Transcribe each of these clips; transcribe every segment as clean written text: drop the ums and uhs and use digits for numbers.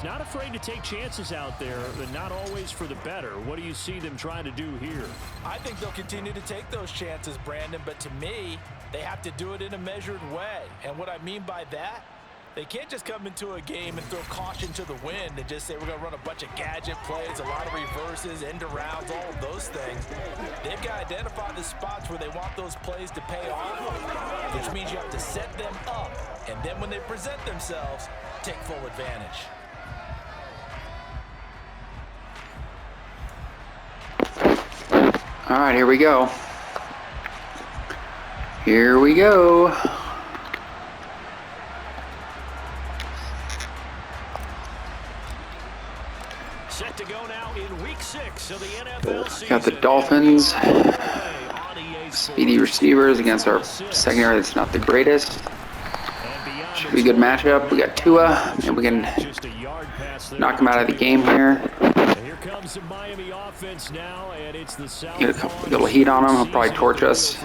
Not afraid to take chances out there, but not always for the better. What do you see them trying to do here? I think they'll continue to take those chances, Brandon, but to me, they have to do it in a measured way. And what I mean by that, they can't just come into a game and throw caution to the wind and just say we're going to run a bunch of gadget plays, a lot of reverses, end arounds, all of those things. They've got to identify the spots where they want those plays to pay off, which means you have to set them up, and then when they present themselves, take full advantage. All right, here we go. Here we go. Set to go now in week 6 of the NFL season. Got the Dolphins. Speedy receivers against our secondary that's not the greatest. Should be a good matchup. We got Tua. Maybe we can knock him out of the game here. Comes the Miami offense now, and it's the Get a little heat on him. He'll probably torch us.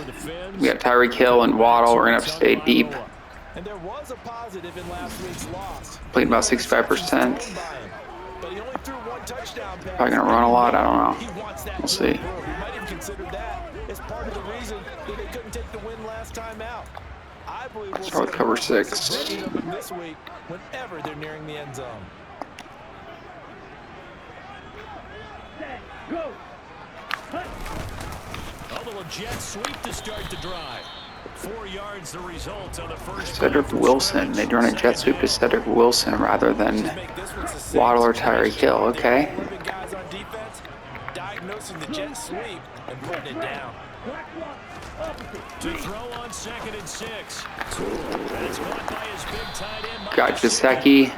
We got Tyreek Hill and Waddle. We're gonna have to stay deep. And there was a positive in last week's loss. Played about 65%. But he only threw one touchdown pass. Probably gonna run a lot. I don't know. We'll see. He might even consider that as part of the reason that they couldn't take the win last time out. I believe we'll start with cover 6 this week whenever they're nearing the end zone. Go. A little jet sweep to start the drive. 4 yards the result on the first. Cedric Wilson. They run a jet sweep to Cedric Wilson rather than Waddle or Tyreek Hill. Okay. Diagnosing the jet sweep and putting it down. To throw on 2nd and 6. That's caught by his big tight end. Got Gesicki.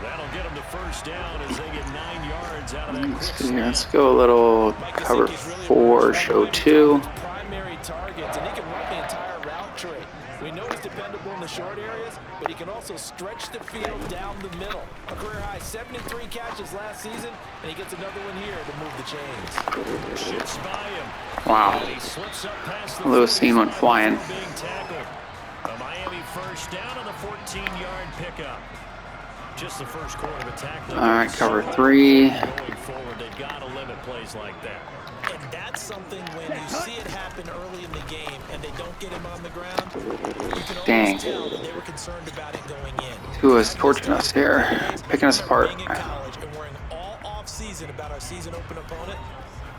That'll get him the first down as they get 9 yards out of that. Let's go a little cover 4, show 2. Primary targets, and he can run the entire route tree. We know he's dependable in the short areas, but he can also stretch the field down the middle. A career high 73 catches last season, and he gets another one here to move the chains. Shifts by him. Wow. And he slips up past the Lewis Seen went flying. being tackled. A Miami first down on the 14-yard pickup. Just the first quarter of attack. All right, cover 3. Going forward, they've got to limit plays like that. And that's something when you see it happen early in the game and they don't get him on the ground, you can Dang. always tell that they were concerned about it going in. Who is torching us here? Picking us apart. Being in college and worrying all off-season about our season open opponent,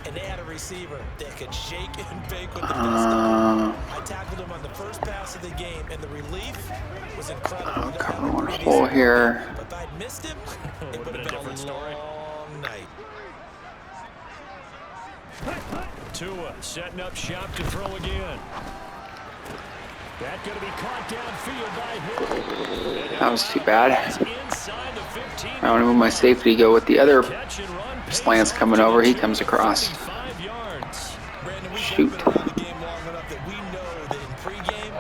and they had a receiver that could shake and bake with the best of them. I tackled him on the first pass of the game, and the relief was incredible. I'll cover one hole here. But if I'd missed him, it would have been a long night. Tua setting up shop to throw again. That going to be caught downfield by Hill. That was too bad. Inside the 15. I want to move my safety to go with the other slants coming over. He comes across. 5 yards. Brandon, Shoot. we've been around the game long enough that we know that in pregame,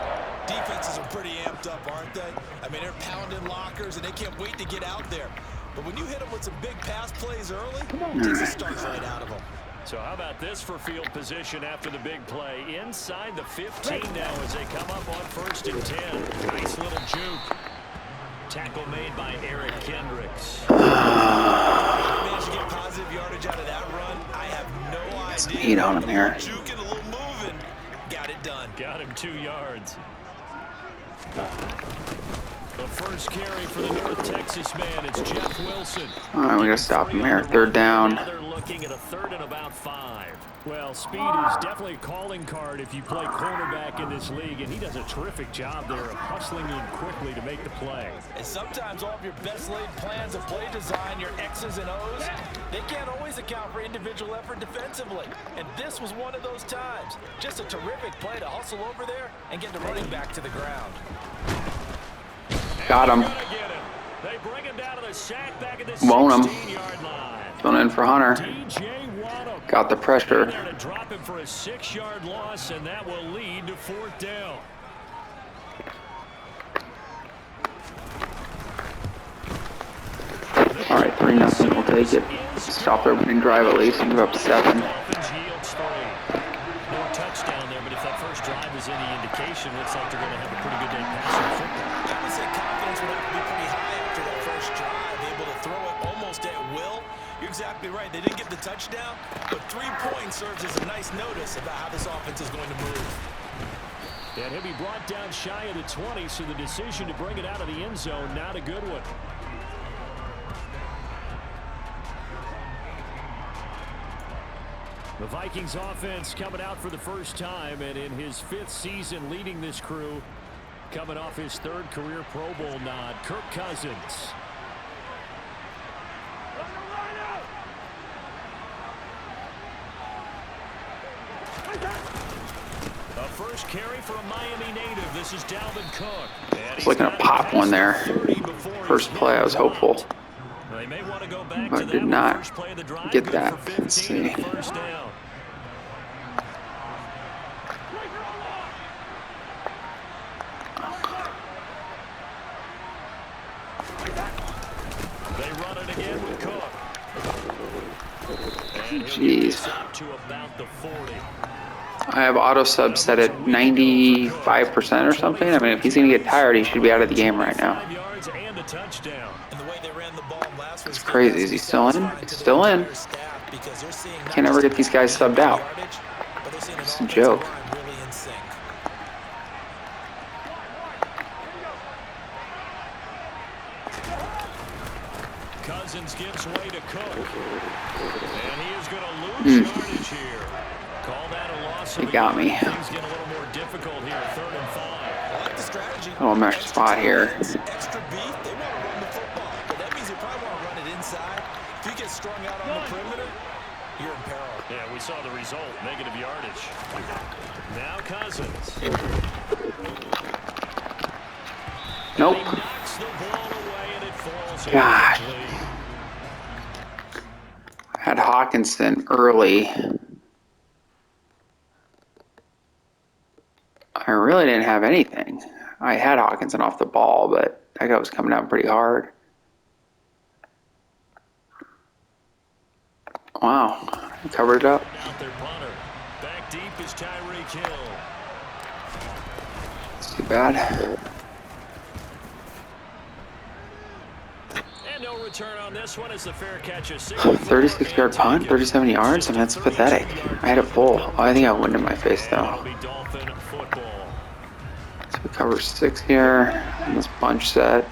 defenses are pretty amped up, aren't they? I mean, they're pounding lockers, and they can't wait to get out there. But when you hit them with some big pass plays early, it takes a start right out of them. So how about this for field position after the big play? Inside the 15 now as they come up on 1st and 10. Nice little juke. Tackle made by Eric Kendricks. Managed to get positive yardage out of that run. I have no idea. Some heat on him here. Juking, a little moving. Got it done. Got him 2 yards. The first carry for the North Texas man, it's Jeff Wilson. All right, we got to stop him here. 3rd down. Now they're looking at a 3rd and about 5. Well, speed is definitely a calling card if you play quarterback in this league, and he does a terrific job there of hustling in quickly to make the play. And sometimes all of your best laid plans of play design, your X's and O's, they can't always account for individual effort defensively. And this was one of those times. Just a terrific play to hustle over there and get the running back to the ground. Got him. They bring him down to the sack back at the 16-yard line. Going in for Hunter. Got the pressure. There to drop him for a 6-yard loss, and that will lead to 4th down. All right, 3-0. We'll take it. Stop their winning drive at least and give up 7. No touchdown there, but if that first drive is any indication, looks like they're going to have a pretty good day passing football. I would say confidence would have to be pretty high after that first drive, able to throw You're exactly right. They didn't get the touchdown, but 3 points serves as a nice notice about how this offense is going to move. And he'll be brought down shy of the 20, so the decision to bring it out of the end zone, not a good one. The Vikings offense coming out for the first time, and in his 5th season leading this crew, coming off his 3rd career Pro Bowl nod, Kirk Cousins. A first carry for a Miami native. This is Dalvin Cook. I was looking to pop one there. First play, I was hopeful. They may want to go back But to did that not first play of the drive. get Good that. for Let's 15 see. and a first down. They run it again with Cook. And he'll get this out to about the 40. I have auto sub set at 95% or something. I mean, if he's going to get tired, he should be out of the game right now. 5 yards and a touchdown. It's crazy. Is he still in? He's still in. Can't ever get these guys subbed out. It's a joke. Cousins gives way to Cook. And he is going to lose yardage here. Call that a loss. They got me. Things get a little more difficult here. 3rd and 5. I like the strategy. Little mesh spot here. Extra beat. They want to run the football, but that means they probably want to run it inside. If you get strung out on the perimeter, you're in peril. Yeah, we saw the result. Negative yardage. Now Cousins. Nope. He knocks the ball away and it falls God. incomplete. I had Hawkinson early. I really didn't have anything. I had Hawkinson off the ball, but that guy was coming down pretty hard. Wow. I covered it up. Out their punter. Back deep is Tyreek Hill. It's too bad. And no return on this one as the fair catch is 36-yard punt, 37 yards? I mean, that's pathetic. I had it full. Oh, I think I went in my face, though. Dolphin football. So we cover 6 here on this bunch set.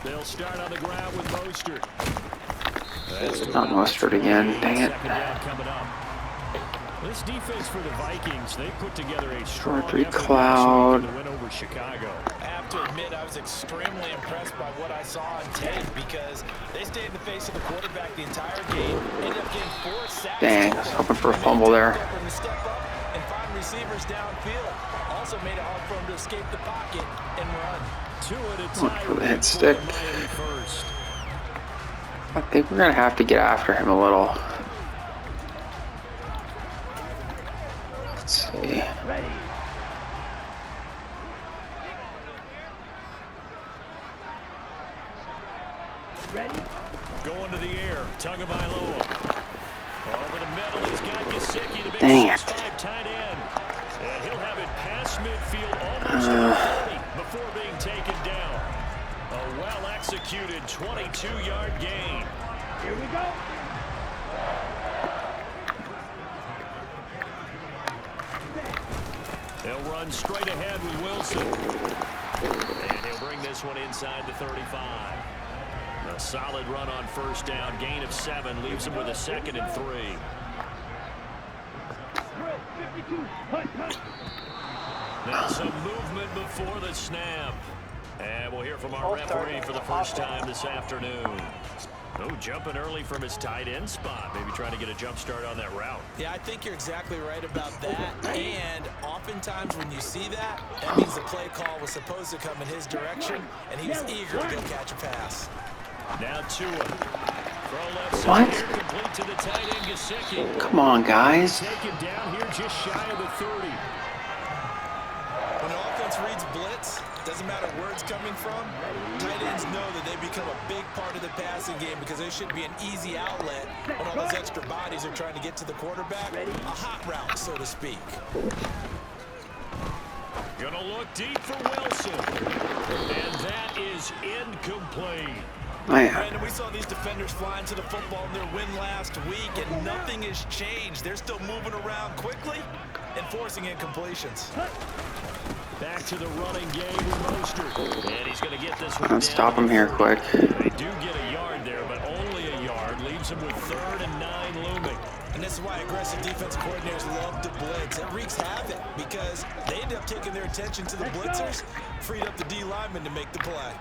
They'll start on the ground with Mostert. Not Mostert again. Dang it. Second down coming up. This defense for the Vikings, they put together a strong Short effort cloud. to win over Chicago. I have to admit, I was extremely impressed by what I saw on tape because they stayed in the face of the quarterback the entire game. Ended up getting 4 sacks. Dang, I was hoping for a fumble there. Step up and find receivers downfield. Also made it hard for him to escape the pocket and run. Look for the hit stick. I think we're going to have to get after him a little. Let's see. Going to the air. Tagovailoa. Over the middle, he's got Gesicki, the big Dang it. 6'5" tight end. And he'll have it past midfield almost to the 30 before being taken down. A well-executed 22-yard gain. Here we go. They'll run straight ahead with Wilson. And he'll bring this one inside the 35. A solid run on first down. Gain of 7 leaves him with a 2nd and 3. Now some movement before the snap. And we'll hear from our referee for the first time this afternoon. Oh, jumping early from his tight end spot. Maybe trying to get a jump start on that route. Yeah, I think you're exactly right about that. And oftentimes when you see that, that means the play call was supposed to come in his direction, and he was eager to go catch a pass. Now Tua. Throw left What? side, complete to the tight end, Gesicki. Come on, guys. Taken down here just shy of the 30. When an offense reads blitz, doesn't matter where it's coming from, tight ends know that they become a big part of the passing game because they should be an easy outlet when all those extra bodies are trying to get to the quarterback. A hot route, so to speak. Gonna look deep for Wilson. And that is incomplete. Man. Brandon, we saw these defenders flying to the football in their win last week, and nothing has changed. They're still moving around quickly and forcing incompletions. Back to the running game with Mostert. And he's going to get this one. Let's stop him here quick. They do get a yard there, but only a yard. Leaves him with 3rd and 9 looming. And this is why aggressive defense coordinators love to blitz. It wreaks havoc because they end up taking their attention to the blitzers, freed up the D lineman to make the play.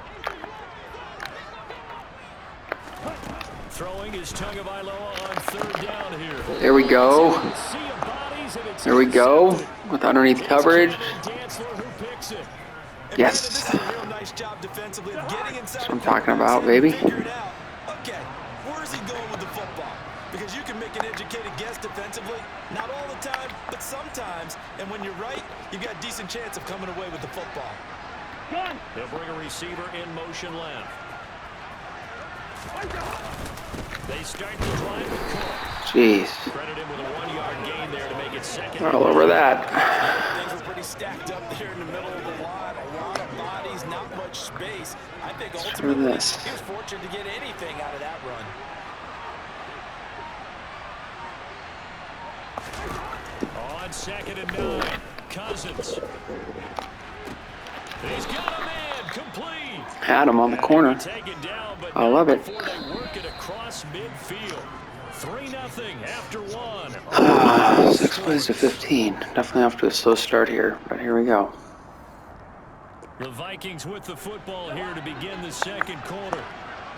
Throwing his Tagovailoa on 3rd down here. There we go. There we go. With underneath coverage. Yes. That's what I'm talking about, baby. Okay, where's he going with the football? Because you can make an educated guess defensively, not all the time, but sometimes. And when you're right, you've got a decent chance of coming away with the football. They'll bring a receiver in motion left. They start the drive with Cook. Jeez. Credit him with a 1-yard gain there to make it 2nd. All over that. Things are pretty stacked up there in the middle of the line. A lot of bodies, not much space. I think ultimately he was fortunate to get anything out of that run. On 2nd and 9, Cousins. He's got a man complete. Had him on the corner. I love it. Before they work it across midfield. 3-0 after 1. 6 plays to 15. Definitely off to a slow start here, but here we go. The Vikings with the football here to begin the 2nd quarter.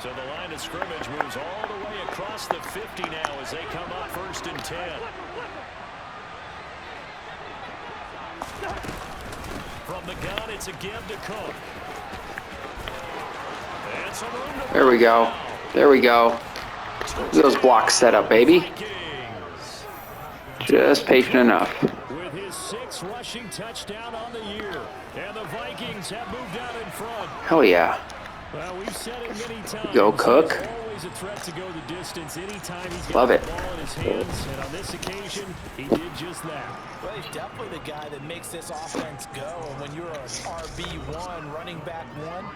So the line of scrimmage moves all the way across the 50 now as they come up 1st and 10. From the gun, it's a give to Cook. There we go. There we go. Those blocks set up, baby. Just patient enough. With his 6th rushing touchdown on the year, and the Vikings have moved out in front. Hell yeah. Well, we've said it many times. Go Cook. Always a threat to go the distance anytime he's Love got it. the ball in his hands, and on this occasion, he did just that. Well, he's definitely the guy that makes this offense go. And when you're an RB1, running back 1,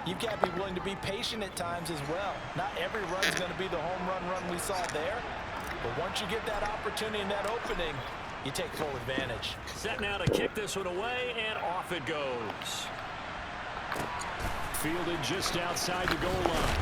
you've got to be willing to be patient at times as well. Not every run's going to be the home run we saw there. But once you get that opportunity and that opening, you take full advantage. Set now to kick this one away, and off it goes. Fielded just outside the goal line.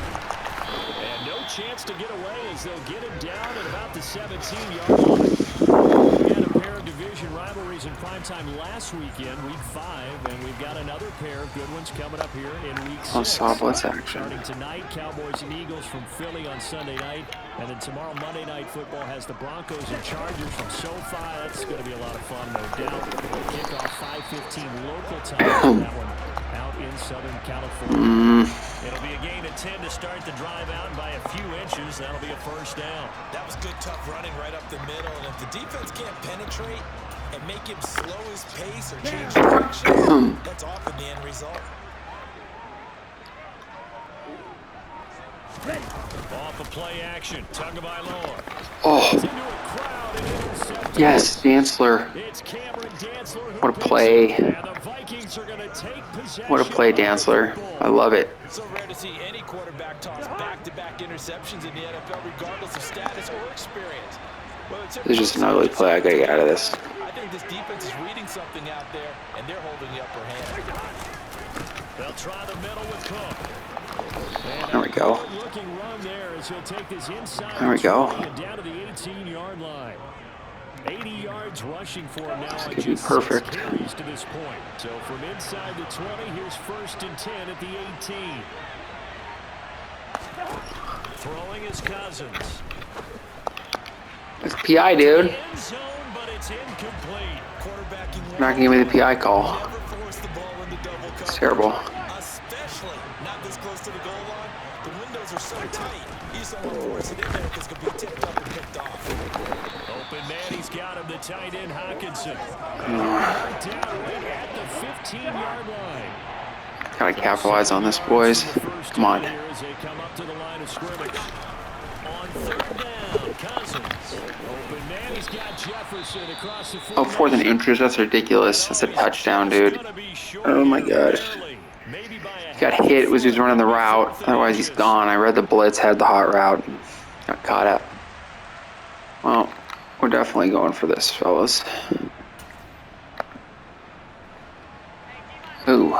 And no chance to get away as they'll get him down at about the 17-yard line. We had a pair of division rivalries in primetime last weekend, week 5, and we've got another pair of good ones coming up here in week 6. On soft blitz action. Starting tonight, Cowboys and Eagles from Philly on Sunday night. And then tomorrow, Monday Night Football has the Broncos and Chargers from SoFi. That's going to be a lot of fun, no doubt. Kickoff 5:15 local time for that one out in Southern California. It'll be a gain of 10 to start the drive out by a few inches. That'll be a 1st down. That was good, tough running right up the middle. And if the defense can't penetrate and make him slow his pace or change direction, that's often the end result. Off of play action, Tagovailoa. Oh, yes, Dantzler. What a play. What a play, Dantzler. I love it. So rare to see any quarterback toss back-to-back interceptions in the NFL, regardless of status or experience. This is just an ugly play. I gotta get out of this. I think this defense is reading something out there, and they're holding the upper hand. They'll try the middle with Cook. There we go. There we go. Down to the 18-yard line. 80 yards rushing for him now on Be just perfect. 6 carries to this point. So from inside the 20, here's 1st and 10 at the 18. Throwing is Cousins. It's PI, dude. End zone, but it's incomplete. You're not gonna give me the PI call. Never force the ball into double coverage. It's terrible. Especially not this close to the goal line. The windows are so tight. You just don't want to force it in there because it's going to be tipped up and picked off. Open man, he's got him, the tight end Hawkinson. Down right at the 15-yard line. Gotta capitalize on this, boys. Come on. As they come up to the line of scrimmage. On 3rd down. down. Cousins. Open man. He's got Jefferson across the Oh, 4th and inches. That's ridiculous. That's a touchdown, dude. Oh my gosh. He got hit. It was he was running the route. Otherwise, he's gone. I read the blitz, had the hot route. Got caught up. Well, we're definitely going for this, fellas. Ooh.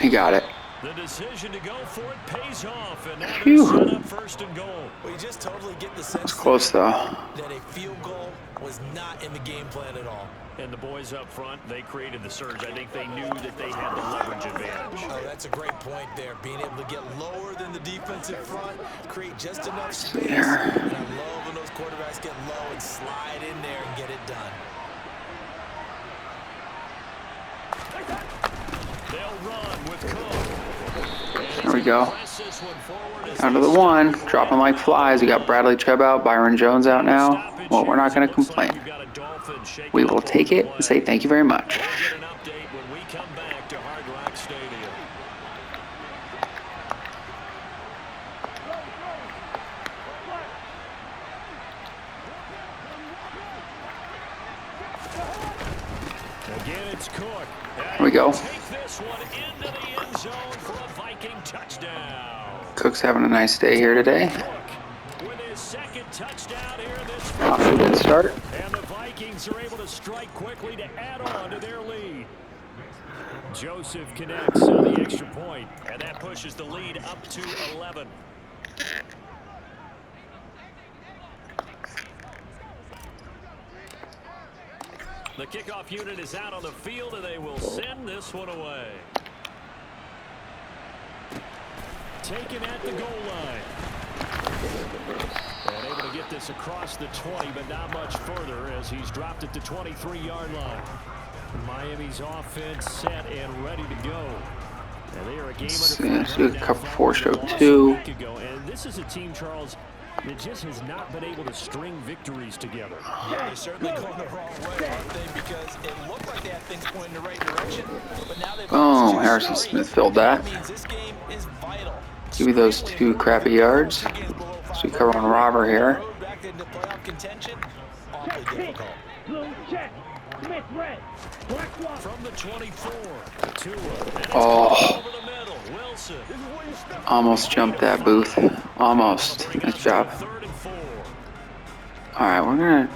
He got it. The decision to go for it pays off, and now Phew. they're set up 1st and goal. Well, you just totally get the sense It's close though. that a field goal was not in the game plan at all. And the boys up front, they created the surge. I think they knew that they had the leverage advantage. Oh, that's a great point there. Being able to get lower than the defensive front, create just enough space. And I love when those quarterbacks get low and slide in there and get it done. They'll run with Cook. There we go. Down to the 1. Dropping like flies. We got Bradley Chubb out. Byron Jones out now. Well, we're not going to complain. We will take it and say thank you very much. We'll get an update when we come back to Hard Rock Stadium. Again, it's Cook. Here we go. Take this one into the end zone for a Viking touchdown. Cook's having a nice day here today. Cook with his 2nd touchdown here this Off to a good start. And the Vikings are able to strike quickly to add on to their lead. Joseph connects on the extra point, and that pushes the lead up to 11. The kickoff unit is out on the field, and they will send this one away. Taken at the goal line. And able to get this across the 20, but not much further as he's dropped at the 23-yard line. Miami's offense set and ready to go. And they are a game under Let's do a cover 4 show 2. And this is a team, Charles, that just has not been able to string victories together. Yeah, they're certainly going the wrong way, aren't they? Because it looked like they had things pointing in the right direction, but now they've Oh, Harrison Smith filled that. means this game is vital. Give me those 2 crappy yards. So we cover on Robber here. Back into playoff contention, awfully difficult. From the 24, Tua. Oh, Over the middle, Wilson. almost jumped that Booth. Almost. Nice job. 3rd and 4. All right, we're gonna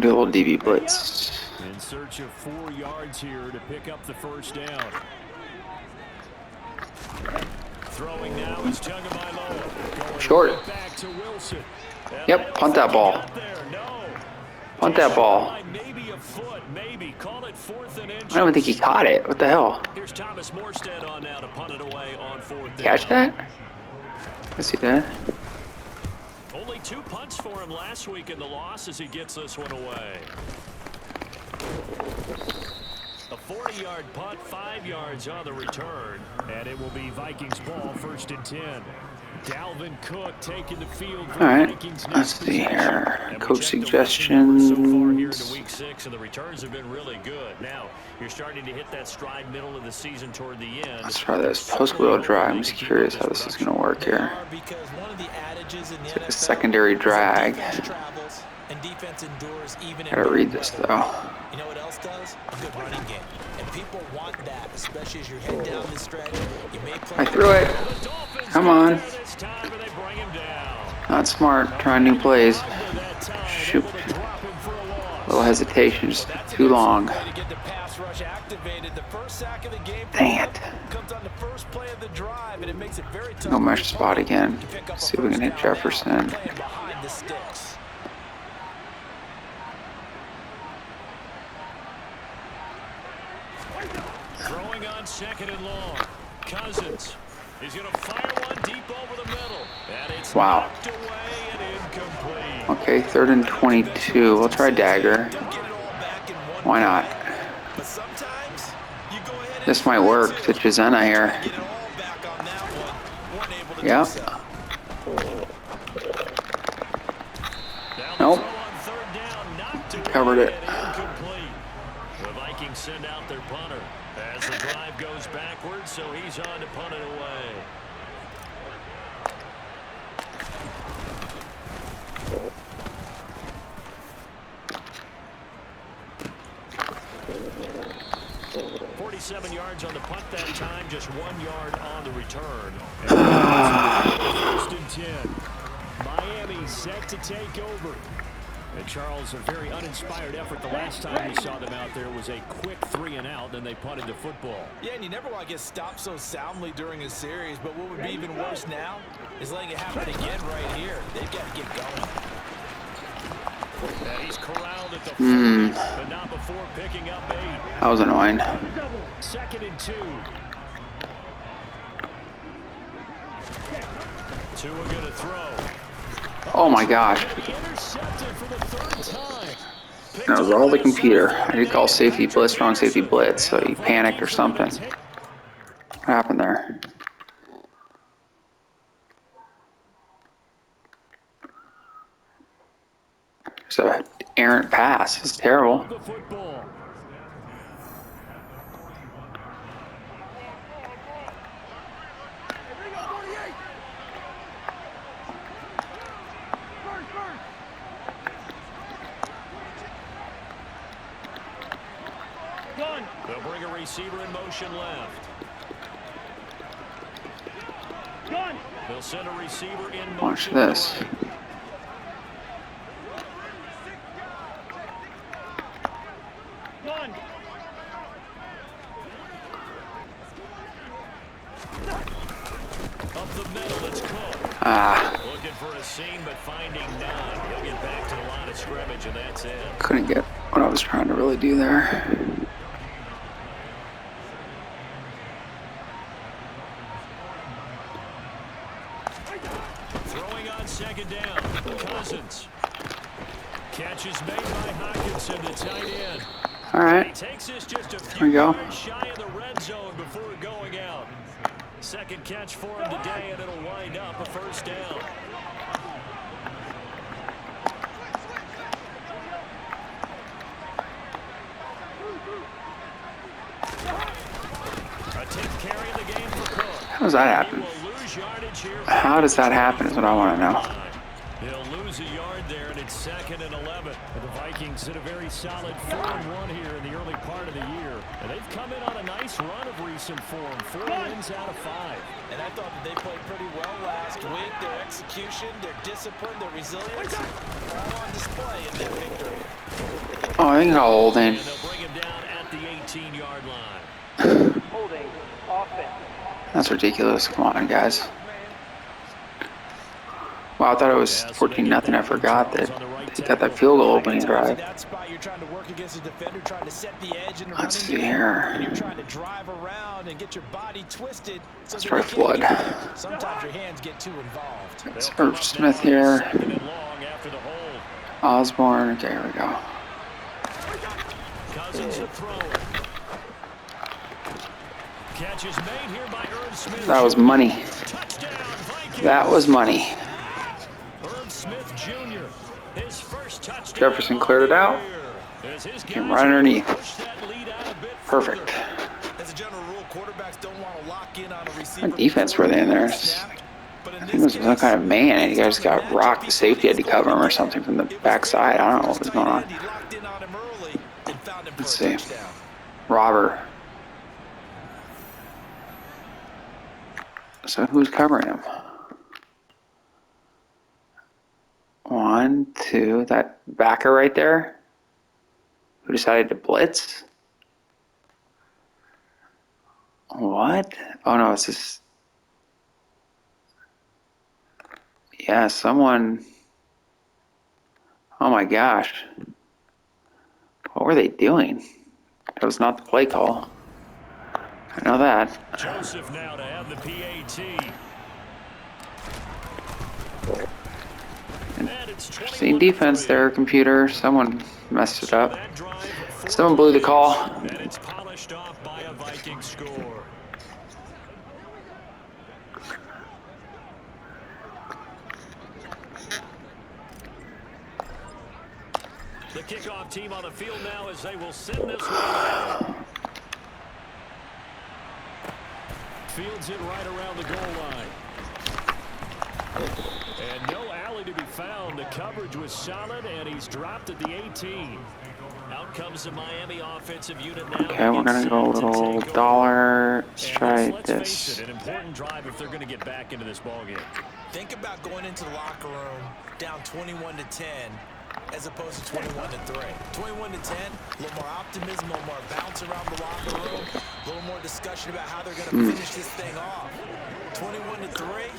do a little DB blitz. In search of 4 yards here to pick up the 1st down. Throwing now is Tagovailoa. Going Short. back to Wilson. Yep, punt that ball. Punt that ball. Maybe a foot, maybe. Call it 4th and inches. I don't even think he caught it. What the hell? Here's Thomas Morstead on now to punt it away on 4th down. Catch that? Let's see that. Only 2 punts for him last week in the loss as he gets this one away. A 40-yard punt, 5 yards on the return, and it will be Vikings ball 1st and 10. Dalvin Cook taking the field for All right, Vikings. let's see here. And we Coach checked the rushing numbers so far here suggestions. into week 6, and the returns have been really good. Now, you're starting to hit that stride middle of the season toward the end. Let's try this post-wheel drive. I'm just curious how this is going to work here. Because one of the adages in the It's like a NFL secondary is that drag. defense travels and defense endures even in Gotta read this weather. though. You know what else does? A good running game. And people want that, especially as you head down the stretch. You may play I threw it. Come on. This time, and they bring him down. Not smart. Trying new plays. That time, Shoot. able to drop him for a loss. Little hesitation. Just too long. way to get the pass rush activated. The first sack of the game Dang it. comes on the first play of the drive, and it makes it very tough. No mesh spot again. See if we can hit Jefferson. Playing behind the sticks. Throwing on 2nd and long. Cousins is going to fire one deep over the middle. And it's Wow. knocked away and incomplete. Okay, 3rd and 22. We'll try dagger. Don't get it all back in one Why not? But sometimes you go ahead and This might work to Chizenna here. get it all back on that one. Weren't able to do Yeah. so. Down the Nope. throw on 3rd down, knocked away Covered it. and incomplete. The Vikings send out their punter. move goes backwards, so he's on to punt it away. Yards on the punt that time, just 1 yard on the return. And first and 10. Miami set to take over. And Charles, a very uninspired effort the last time we saw them out there was a quick 3 and out, then they punted the football. Yeah, and you never want to get stopped so soundly during a series, but what would be even worse now is letting it happen again right here. They've got to get going. And he's corralled at the 40, but not before picking up 8. That was annoying. 2nd and 2. Tua gonna throw. Oh my gosh. Intercepted for the 3rd time. That was all the computer. I did call safety blitz, wrong safety blitz, so he panicked or something. What happened there? It's an errant pass. It's terrible. The football. They'll bring a receiver in motion left. They'll send a receiver in motion. Watch this. Up the middle, it's Cook. Looking for a seam, but finding none. He'll get back to the line of scrimmage, and that's it. Couldn't get what I was trying to really do there. Throwing on 2nd down. Cousins. Catch is made by Hockenson, the tight end. All right. He takes this just a There few we go. yards shy of the red zone before going out. 2nd catch for him today, and it'll wind up a 1st down. A 10th carry of the game for Cook. How does that happen? He will lose yardage here. How does that happen is what I want to know. He'll lose a yard there, and it's 2nd and 11. And the Vikings hit a very solid 4-1 here in the early part of the year. And they've come in on a nice run of recent form. 4 wins out of 5. And I thought that they played pretty well last week. Their execution, their discipline, their resilience, all on display in that victory. Oh, I think I'll hold in. And they'll bring him down at the 18-yard line. Holding offense. That's ridiculous. Come on, guys. Wow, I thought it was 14-0. I forgot that they got that field goal opening drive. That spot, you're trying to work against a defender, trying to set the edge in the Let's running see game, here. and you're trying to drive around and get your body twisted. So Let's that try you can't flood. get there. Sometimes your hands get too involved. It's Irv Smith here. 2nd and long after the hold. Osborne. Okay, here we go. Cousins to throw. Catch is made here by Irv Smith. That was money. Touchdown, Vikings. That was money. Irv Smith Jr. His first touchdown. Jefferson cleared it out. As his Came guys right underneath. push that lead out a bit Perfect. further. As a general rule, quarterbacks don't want to lock in on a receiver. What defense were they in there? I think it was some kind of man, and you guys got rocked. The safety had to cover him or something from the backside. I don't know what was going on. Let's see. Robber. So who's covering him? 1, 2. That backer right there? Who decided to blitz? What? Oh no, it's just... Yeah, someone... Oh my gosh. What were they doing? That was not the play call. I know that. Joseph now to have the PAT. Interesting defense there, computer. Someone messed it up. Someone blew the call. And it's polished off by a Viking score. The kickoff team on the field now as they will send this one. fields it right around the goal line. And no alley to be found. The coverage was solid, and he's dropped at the 18. Out comes the Miami offensive unit now. Okay, we're gonna go a little dollar. Let's try Let's face this. it, an important drive if they're going to get back into this ballgame. Think about going into the locker room down 21-10 as opposed to 21-3. 21-10, a little more optimism, a little more bounce around the locker room, a little more discussion about how they're going to finish this thing off. 21-3,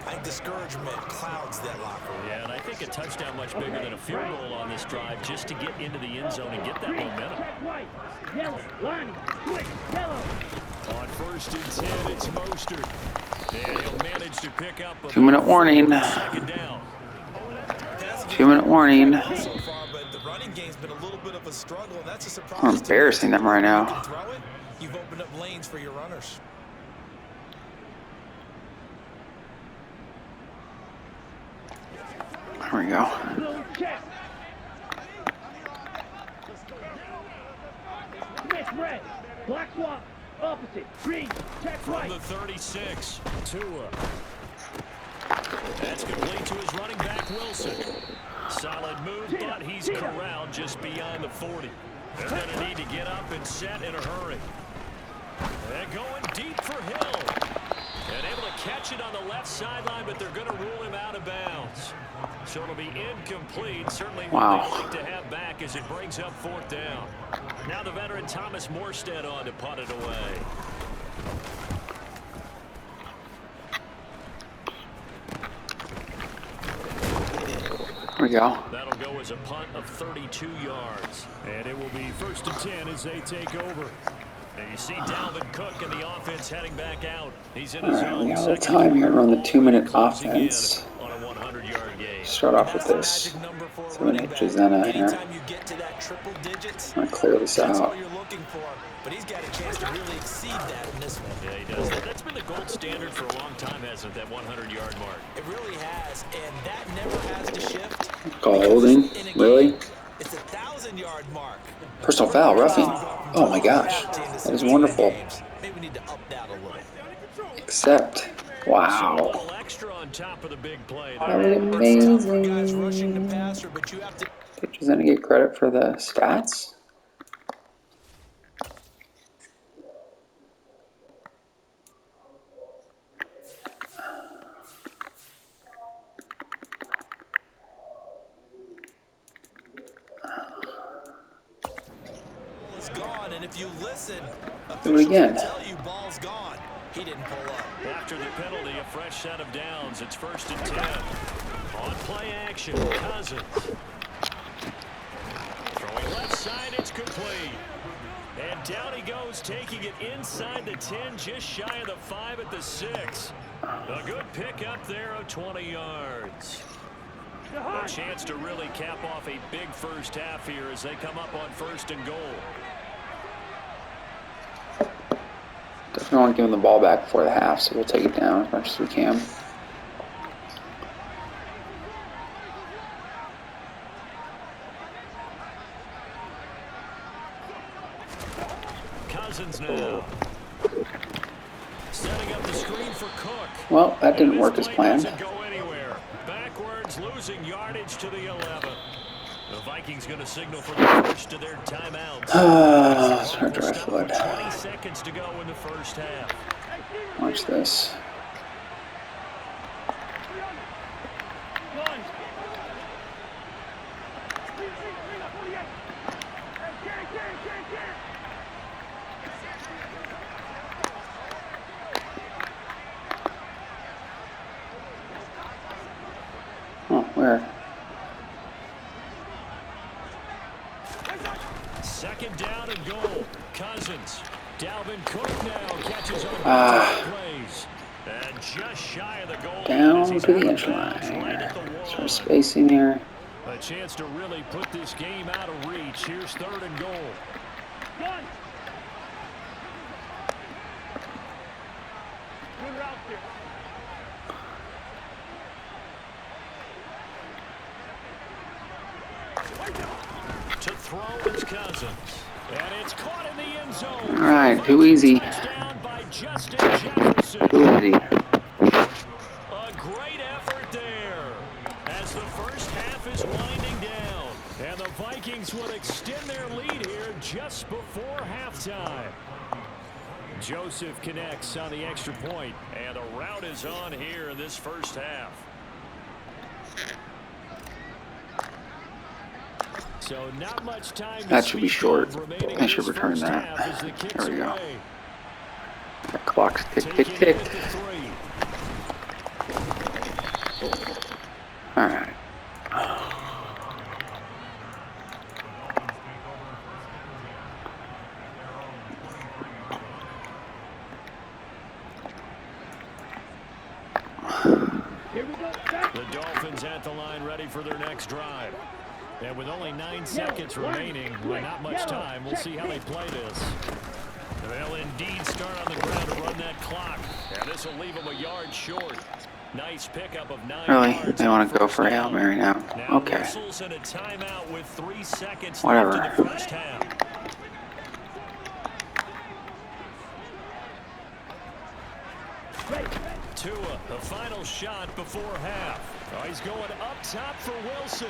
I think discouragement clouds that locker room. Yeah, and I think a touchdown much bigger than a field goal on this drive just to get into the end zone and get that momentum. On 1st and 10, it's Mostert. And he'll manage to pick up a 2-minute warning. second down. 2-minute warning. So far, but the running game's been a little bit of a struggle, and that's a surprise. We're embarrassing them right now. You can throw it, you've opened up lanes for your runners. There we go. Red, black swap, opposite, green, check From right. the 36, Tua. That's complete to his running back, Wilson. Solid move, but he's corralled just beyond the 40. They're going to need to get up and set in a hurry. They're going deep for Hill. And able to catch it on the left sideline, but they're going to rule him out of bounds. So it'll be incomplete. Certainly what Wow. they like to have back as it brings up 4th down. Now the veteran Thomas Morstead on to punt it away. There we go. That'll go as a punt of 32 yards. And it will be 1st and 10 as they take over. And you see Dalvin Cook and the offense heading back out. He's in his Alright, we own got a little second time here. We're on the quarter, 2-minute closing in offense. on a 100-yard game. Start off with this. 7 hitches in it here. Anytime you get to that triple digits, I'm gonna clear this that's all out. you're looking for. But he's got a chance to really exceed that in this one. Yeah, he does. That's been the gold standard for a long time, hasn't it, that 100-yard mark? It really has, and that never has to shift. Call holding? Really? It's a 1,000-yard mark. Personal foul, roughing. Oh my gosh. That is wonderful. Maybe we need to up that a little. Except, So a wow. little extra on top of the big play. That was Guys rushing the amazing. passer, but you have to. Pitcher's gonna get credit for the stats. Ball's gone, and if you listen, Do it again. officials will tell you ball's gone. He didn't pull up. After the penalty, a fresh set of downs. It's 1st and 10. On play action, Cousins. Throwing left side, it's complete. And down he goes, taking it inside the 10, just shy of the 5 at the 6. A good pickup there of 20 yards. A chance to really cap off a big first half here as they come up on 1st and goal. Definitely want to give him the ball back before the half, so we'll take it down as much as we can. Cousins now. Setting up the screen for Cook. Well, that didn't work as planned. Doesn't go anywhere. Backwards, losing yardage to the 11. The Vikings going to signal for the first of their timeouts. Let's try to drive foot. 20 seconds to go in the first half. Watch this. Oh, where? Second down and goal. Cousins. Dalvin Cook now catches on plays. And just shy of the goal. Down to the edge line. Some spacing here. A chance to really put this game out of reach. Here's 3rd and goal. One. Good route there. To throw is Cousins. And it's caught in the end zone. All right, too easy. Touchdown by Justin Jefferson. Easy. A great effort there as the first half is winding down. And the Vikings will extend their lead here just before halftime. Joseph connects on the extra point, and the rout is on here in this first half. So not much time That should be short. I should return that. There we go. The clock's tick, tick, tick. All right. The Dolphins at the line ready for their next drive. And with only 9 seconds remaining, with not much time, we'll see how they play this. They'll indeed start on the ground to run that clock. And this will leave them a yard short. Nice pickup of 9 Really? yards. They want to go for a Hail Mary now? Okay. Whistles and a timeout with 3 seconds Whatever. left in the first half. Tua, the final shot before half. Oh, he's going up top for Wilson.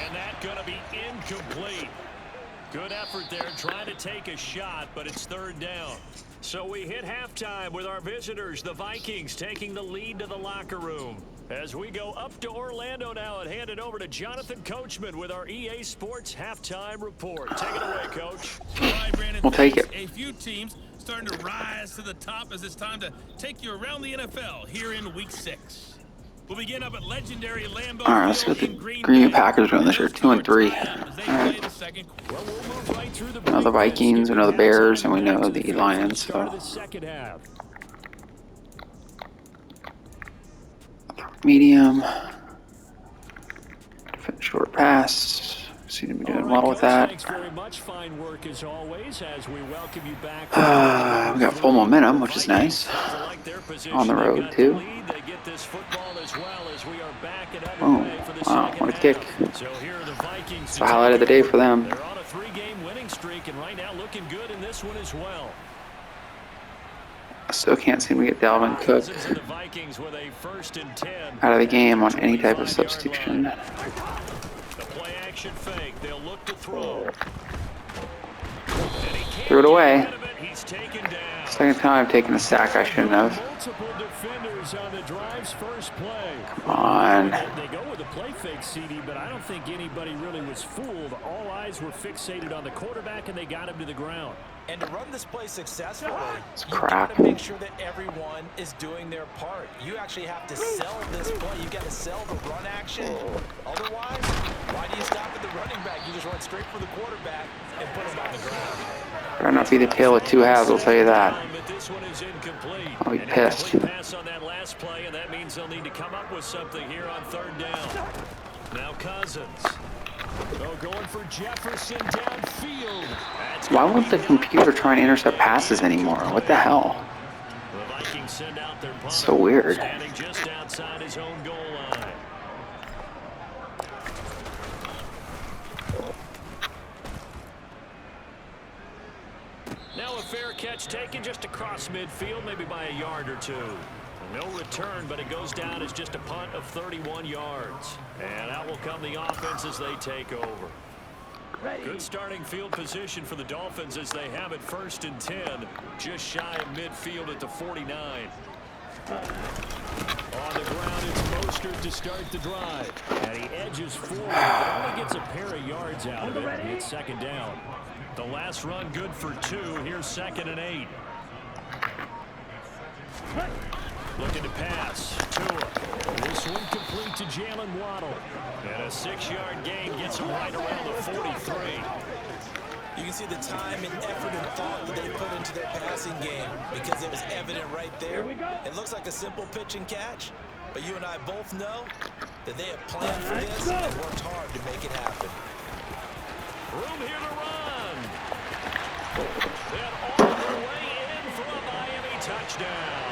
And that's going to be incomplete. Good effort there, trying to take a shot, but it's third down. So we hit halftime with our visitors, the Vikings, taking the lead to the locker room. As we go up to Orlando now and hand it over to Jonathan Coachman with our EA Sports halftime report. Take it away, Coach. All right, Brandon, We'll take it. A few teams starting to rise to the top as it's time to take you around the NFL here in Week 6. We'll begin up at legendary Lambeau All right, let's see Field what the in Green Bay Bay. Packers are doing this year. 2-3. All right. Well, we'll move right through the We know the Vikings, we know the Bears, and we know the Lions. start of So the second half. medium, short pass. Seem to be doing well with that. Thanks very much. Fine work as always as we welcome you back. We got full momentum, which is nice. On the road too. Oh, wow, what a kick. It's the highlight of the day for them. They're on a 3-game winning streak and right now looking good in this one as well. I still can't seem to get Dalvin Cook The Vikings with a 1st and 10. out of the game on any type of substitution. The play action fake. They'll look to throw. Threw it away. He's taken down. Second time I've taken a sack I shouldn't have. Multiple defenders on the drive's first play. Come on. They go with a play fake, CD, but I don't think anybody really was fooled. All eyes were fixated on the quarterback, and they got him to the ground. And to run this play successfully, It's you crap. got to make sure that everyone is doing their part. You actually have to sell this play. You got to sell the run action. Otherwise, why do you stop at the running back? You just run straight for the quarterback and put him on the ground. Better not be the tale of two halves, I'll tell you that. But this one is incomplete. I'll be An pissed. incomplete pass on that last play, and that means they'll need to come up with something here on third down. Now Cousins. Oh, going for Jefferson downfield. Why won't the computer try and intercept passes anymore? What the hell? The Vikings send out their punter, So weird. standing just outside his own goal line. Now a fair catch taken just across midfield, maybe by a yard or two. No return, but it goes down as just a punt of 31 yards. And out will come the offense as they take over. Good starting field position for the Dolphins as they have it 1st and 10, just shy of midfield at the 49. On the ground, it's Mostert to start the drive. And he edges forward, but only gets a pair of yards out of it. It's 2nd down. The last run good for 2. Here's 2nd and 8. Looking to pass. Tua. This one complete to Jalen Waddle. And a 6-yard gain gets him right around the 43. You can see the time and effort and thought that they put into their passing game because it was evident right there. It looks like a simple pitch and catch, but you and I both know that they have planned for this and worked hard to make it happen. Room here to run. And all the way in for a Miami touchdown.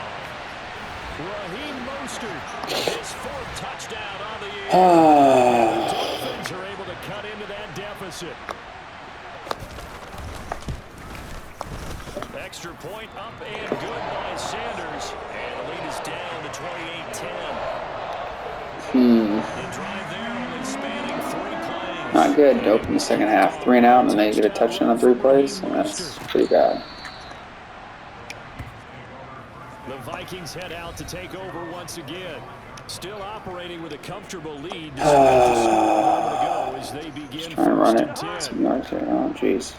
Raheem Mostert, his 4th touchdown on the year. The Dolphins are able to cut into that deficit. extra point up and good by Sanders. And the lead is down to 28-10. The drive there only spanning 3 plays. Not good to open the second half. 3 and out, and then they get a touchdown on 3 plays. And that's pretty bad. The Vikings head out to take over once again. Still operating with a comfortable lead despite the score a moment ago as they begin Trying to run it. 1st and 10. Some yards there. Oh, jeez.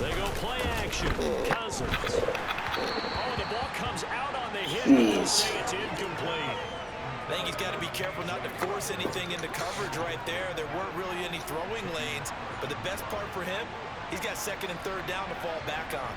They go play action. Cousins. Oh, the ball comes out on the hit, but they'll say it's incomplete. I think he's got to be careful not to force anything into coverage right there. There weren't really any throwing lanes, but the best part for him, he's got 2nd and 3rd down to fall back on.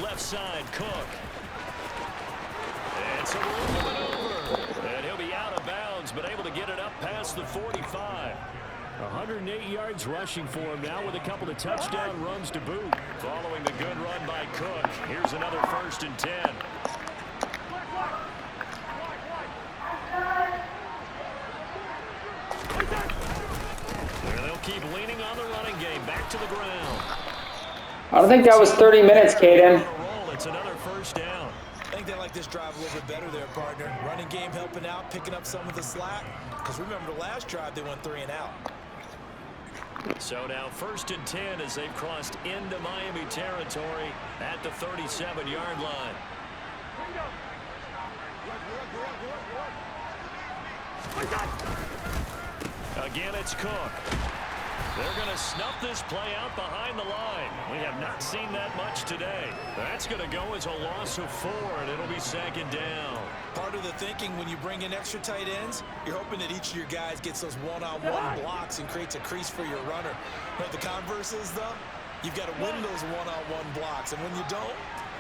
Left side, Cook. And so we're moving over. And he'll be out of bounds, but able to get it up past the 45. 108 yards rushing for him now with a couple of touchdown runs to boot. Following the good run by Cook, here's another 1st and 10. And they'll keep leaning on the running game. Back to the ground. I don't think that was 30 minutes, Caden. It's another 1st down. I think they like this drive a little bit better there, partner. Running game helping out, picking up some of the slack. Because remember the last drive, they went 3 and out. So now 1st and 10 as they've crossed into Miami territory at the 37-yard line. Again, it's Cook. They're going to snuff this play out behind the line. We have not seen that much today. That's going to go as a loss of 4, and it'll be 2nd down. Part of the thinking when you bring in extra tight ends, you're hoping that each of your guys gets those one-on-one blocks and creates a crease for your runner. But the converse is, though, you've got to win those one-on-one blocks. And when you don't,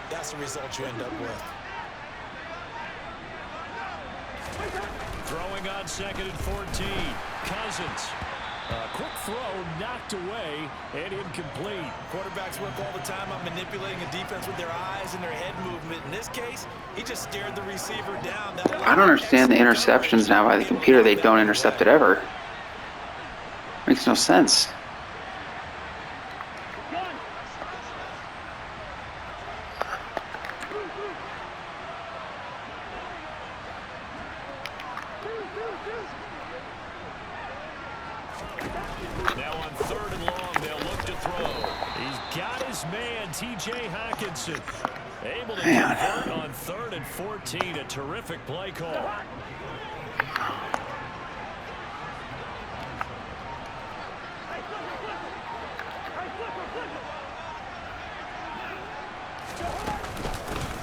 that's the result you end up with. Throwing on 2nd and 14. Cousins. Quick throw knocked away and incomplete. Quarterbacks work all the time on manipulating a defense with their eyes and their head movement. In this case, he just stared the receiver down. I don't understand the interceptions now by the computer. They don't intercept it ever. Makes no sense. Now on 3rd and long, they'll look to throw. He's got his man, T.J. Hockenson. Able to convert on 3rd and 14. A terrific play call.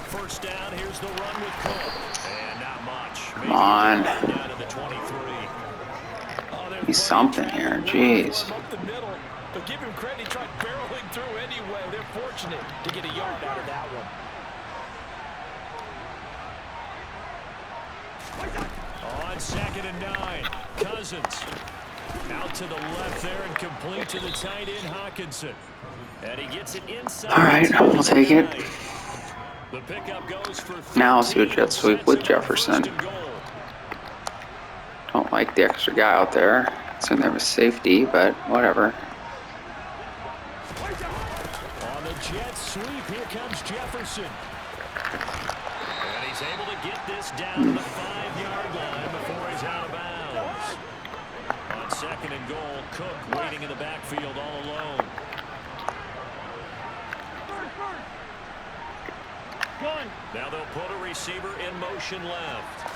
First down, here's the run with Cook. And not much. Come on. Down to the 23. He's something here. Jeez. Up the middle, but give him credit. He tried barreling through anyway. They're fortunate to get a yard out of that one. On 2nd and 9, Cousins out to the left there and complete to the tight end Hockenson. And he gets it inside. All right, we'll take it. The pickup goes for Now I'll see a jet sweep with Jefferson. Don't like the extra guy out there. So there was safety, but whatever. On the jet sweep, here comes Jefferson. And he's able to get this down to the 5-yard line before he's out of bounds. On 2nd and goal, Cook waiting in the backfield all alone. Now they'll put a receiver in motion left.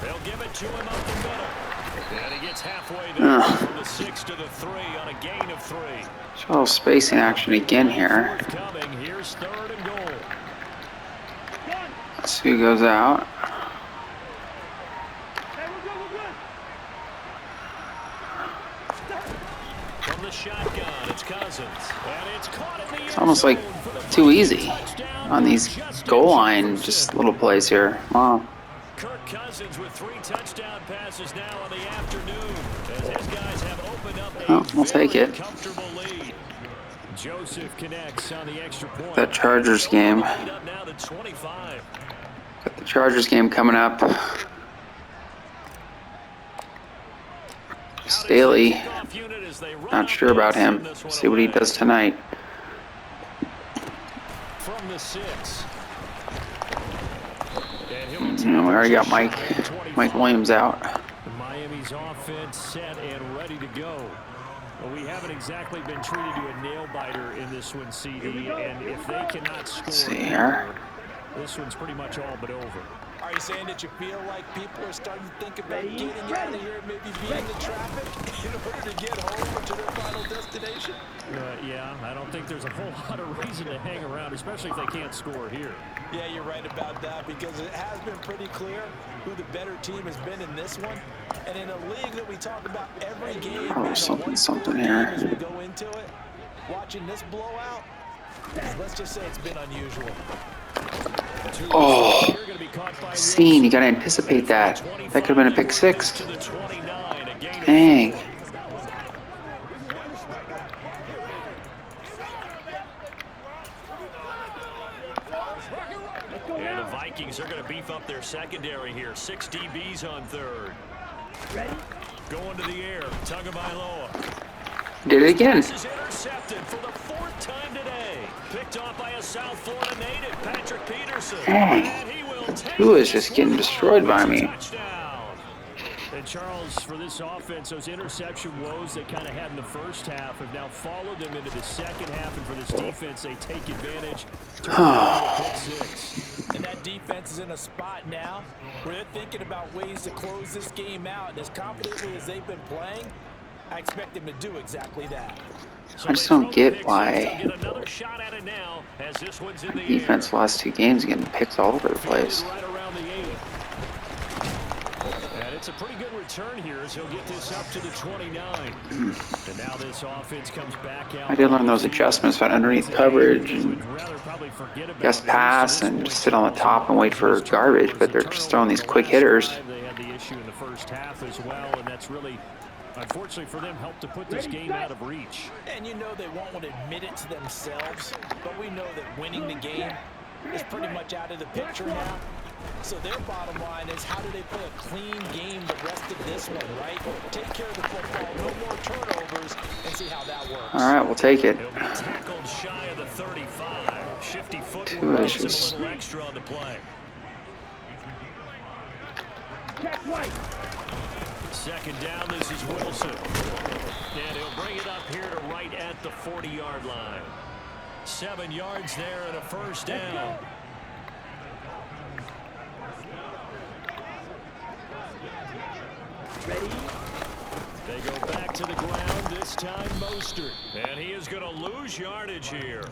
They'll give it to him up the middle. And he gets halfway there from the 6 to the 3 on a gain of 3. So spacing action again here. Coming. Here's 3rd and goal. Let's see who goes out. From the shotgun, it's Cousins. And it's caught in the It's almost like too easy on these goal line, just little plays here. Wow. Kirk Cousins with 3 touchdown passes now on the afternoon as his guys have opened up a we'll take very it. comfortable lead. Joseph connects on the extra point. That Chargers game. Lead up now to 25. Got the Chargers game coming up. Staley, not sure about him. See what he does tonight. From the 6. We already got Mike Williams out. Miami's offense set and ready to go. Well, we haven't exactly been treated to a nail-biter in this one, CD, and if they cannot score, Let's see here. This one's pretty much all but over. Are you saying that you feel like people are starting to think about getting out of here and maybe being in traffic in order to get home or to their final destination? Yeah, I don't think there's a whole lot of reason to hang around, especially if they can't score here. Yeah, you're right about that because it has been pretty clear who the better team has been in this one. And in a league that we talk about every game Oh, something here. as we go into it, watching this blowout, let's just say it's been unusual. Oh, scene, you gotta anticipate that. That could have been a pick 6. Dang. And the Vikings are going to beef up their secondary here. 6 DBs on third. Ready? Going to the air. Tagovailoa. Did it again. This is intercepted for the 4th time today. Picked off by a South Florida native, Patrick Peterson. Dang. And he will take Who is just getting destroyed by me? touchdown. And Charles, for this offense, those interception woes they kind of had in the first half have now followed them into the second half. And for this defense, they take advantage to pick 6. And that defense is in a spot now where they're thinking about ways to close this game out. And as confidently as they've been playing, I expect them to do exactly that. I just don't get why defense last 2 games getting picks all over the place. Right around the 8. And it's a pretty good return here as he'll get this up to the 29. And now this offense comes back out. I did learn those adjustments about underneath coverage and just pass and just sit on the top and wait for garbage, but they're just throwing these quick hitters. They had the issue in the first half as well, and that's really, unfortunately for them, helped to put this game out of reach. And you know they won't admit it to themselves, but we know that winning the game is pretty much out of the picture now. So their bottom line is, how do they play a clean game the rest of this one, right? Take care of the football, no more turnovers, and see how that works. All right, we'll take it. He'll be tackled shy of the 35. Shifty 2 footwork gives him issues. a little extra on the play. Check right. 2nd down, this is Wilson. And he'll bring it up here to right at the 40-yard line. 7 yards there and a 1st down. Ready? They go back to the ground, this time Mostert. And he is going to lose yardage here.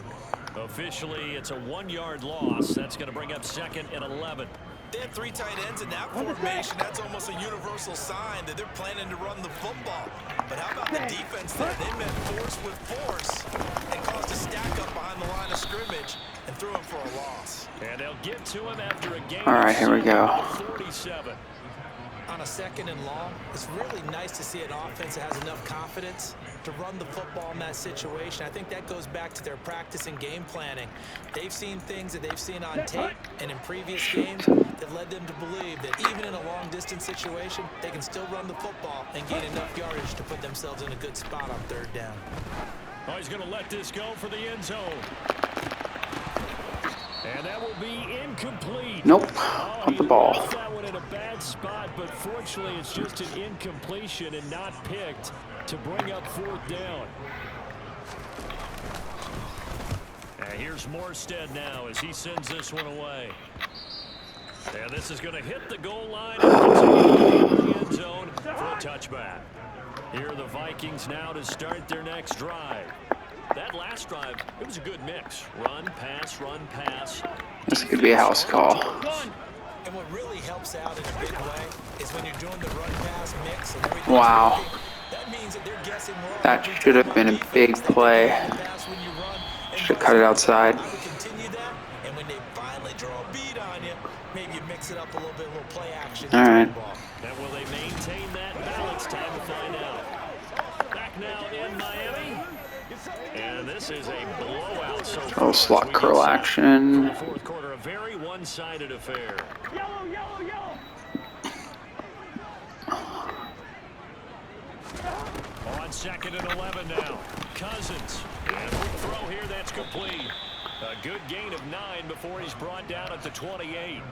Officially, it's a 1-yard loss. That's going to bring up 2nd and 11. They had 3 tight ends in that formation. That's almost a universal sign that they're planning to run the football. But how about the defense there? They met force with force and caused a stack up behind the line of scrimmage and threw him for a loss. And they'll get to him after a game. All right, here we go. 47. On a 2nd and long, it's really nice to see an offense that has enough confidence to run the football in that situation. I think that goes back to their practice and game planning. They've seen things that they've seen on tape and in previous games that led them to believe that even in a long-distance situation, they can still run the football and gain enough yardage to put themselves in a good spot on 3rd down. Oh, he's going to let this go for the end zone. And that will be incomplete. Nope, Oh, not the ball. left that one in a bad spot, but fortunately it's just an incompletion and not picked to bring up 4th down. And here's Morstead now as he sends this one away. And this is going to hit the goal line and continue to the end zone for a touchback. Here are the Vikings now to start their next drive. That last drive, it was a good mix. Run, pass, run, pass. This could be a house call. And what really helps out in a big way is when you're doing the run-pass mix and everything. Wow. That means that they're guessing wrong. That should have been a big play. Should have cut it outside. Continue that, and then when they finally draw a beat on you, maybe you mix it up a little bit, a little play action. All right. And will they maintain that balance? Time to find out. Back now in Miami. And this is a blowout so far. Little slot curl action. The fourth quarter, a very one-sided affair. Yellow, yellow, yellow. On 2nd and 11 now. Cousins. And throw here, that's complete. A good gain of 9 before he's brought down at the 28.